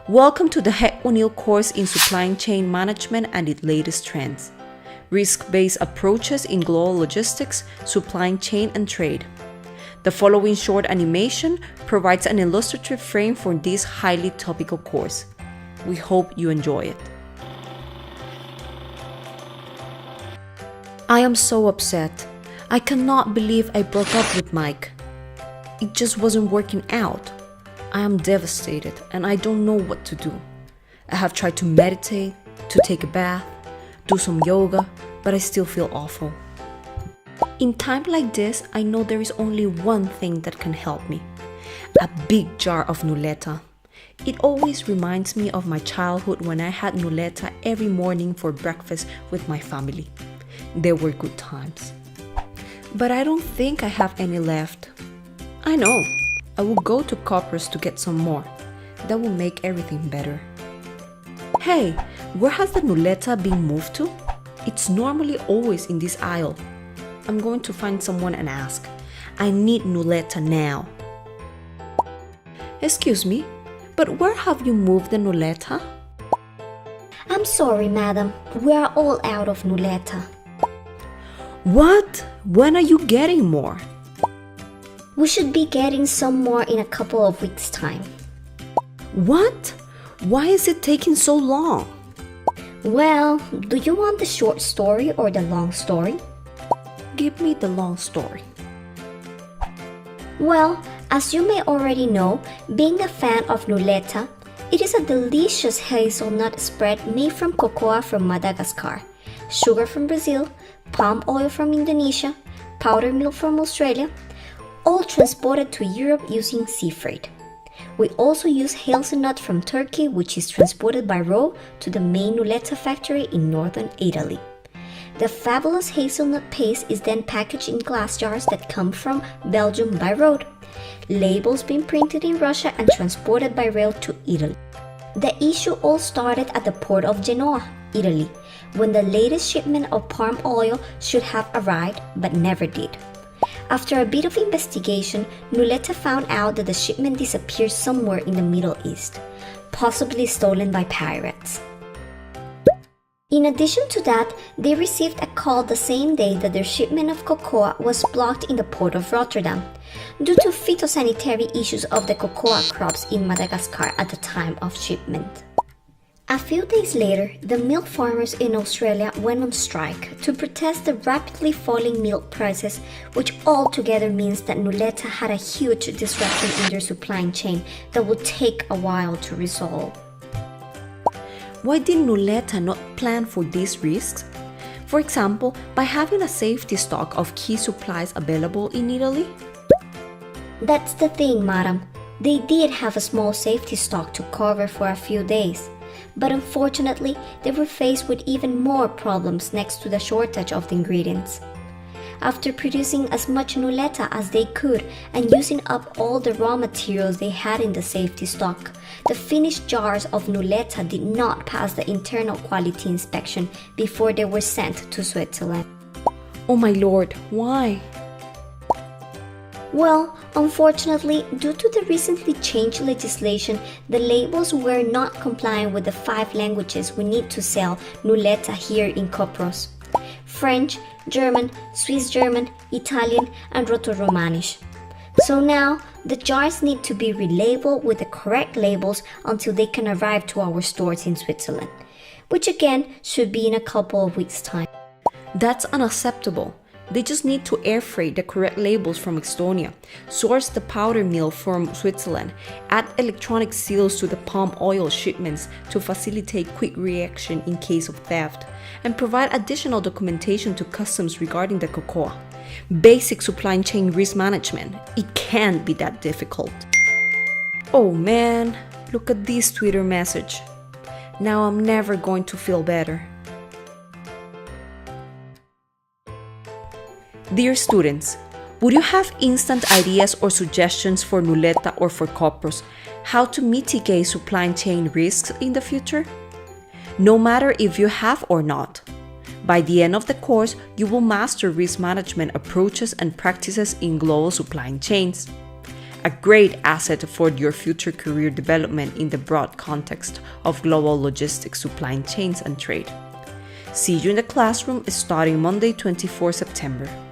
Welcome to the Head O'Neill course in Supply Chain Management and its latest trends. Risk-based approaches in global logistics, supply chain, and trade. The following short animation provides an illustrative frame for this highly topical course. We hope you enjoy it. I am so upset. I cannot believe I broke up with Mike. It just wasn't working out. I am devastated and I don't know what to do. I have tried to meditate, to take a bath, do some yoga, but I still feel awful. In times like this, I know there is only one thing that can help me. A big jar of Nuletta. It always reminds me of my childhood when I had Nuletta every morning for breakfast with my family. They were good times. But I don't think I have any left. I know. I will go to Coppers to get some more. That will make everything better. Hey, where has the Nuletta been moved to? It's normally always in this aisle. I'm going to find someone and ask. I need Nuletta now. Excuse me, but where have you moved the Nuletta? I'm sorry, madam. We are all out of Nuletta. What? When are you getting more? We should be getting some more in a couple of weeks' time. What? Why is it taking so long? Well, do you want the short story or the long story? Give me the long story. Well, as you may already know, being a fan of Nuletta, it is a delicious hazelnut spread made from cocoa from Madagascar, sugar from Brazil, palm oil from Indonesia, powdered milk from Australia, all transported to Europe using sea freight. We also use hazelnut from Turkey, which is transported by road to the main Nuletta factory in northern Italy. The fabulous hazelnut paste is then packaged in glass jars that come from Belgium by road, labels being printed in Russia and transported by rail to Italy. The issue all started at the port of Genoa, Italy, when the latest shipment of palm oil should have arrived but never did. After a bit of investigation, Nuletta found out that the shipment disappeared somewhere in the Middle East, possibly stolen by pirates. In addition to that, they received a call the same day that their shipment of cocoa was blocked in the port of Rotterdam, due to phytosanitary issues of the cocoa crops in Madagascar at the time of shipment. A few days later, the milk farmers in Australia went on strike to protest the rapidly falling milk prices, which altogether means that Nuletta had a huge disruption in their supply chain that would take a while to resolve. Why did Nuletta not plan for these risks? For example, by having a safety stock of key supplies available in Italy? That's the thing, madam. They did have a small safety stock to cover for a few days. But unfortunately, they were faced with even more problems next to the shortage of the ingredients. After producing as much Nuletta as they could and using up all the raw materials they had in the safety stock, the finished jars of Nuletta did not pass the internal quality inspection before they were sent to Switzerland. Oh my lord, why? Well, unfortunately, due to the recently changed legislation, the labels were not complying with the 5 languages we need to sell Nuletta here in Coppers: French, German, Swiss German, Italian, and Roto-Romanish. So now, the jars need to be relabeled with the correct labels until they can arrive to our stores in Switzerland, which again should be in a couple of weeks' time. That's unacceptable. They just need to air freight the correct labels from Estonia, source the powder mill from Switzerland, add electronic seals to the palm oil shipments to facilitate quick reaction in case of theft, and provide additional documentation to customs regarding the cocoa. Basic supply chain risk management. It can't be that difficult. Oh man, look at this Twitter message. Now I'm never going to feel better. Dear students, would you have instant ideas or suggestions for Nuletta or for Coppers how to mitigate supply chain risks in the future? No matter if you have or not. By the end of the course, you will master risk management approaches and practices in global supply chains. a great asset for your future career development in the broad context of global logistics, supply chains, and trade. See you in the classroom starting Monday, 24 September.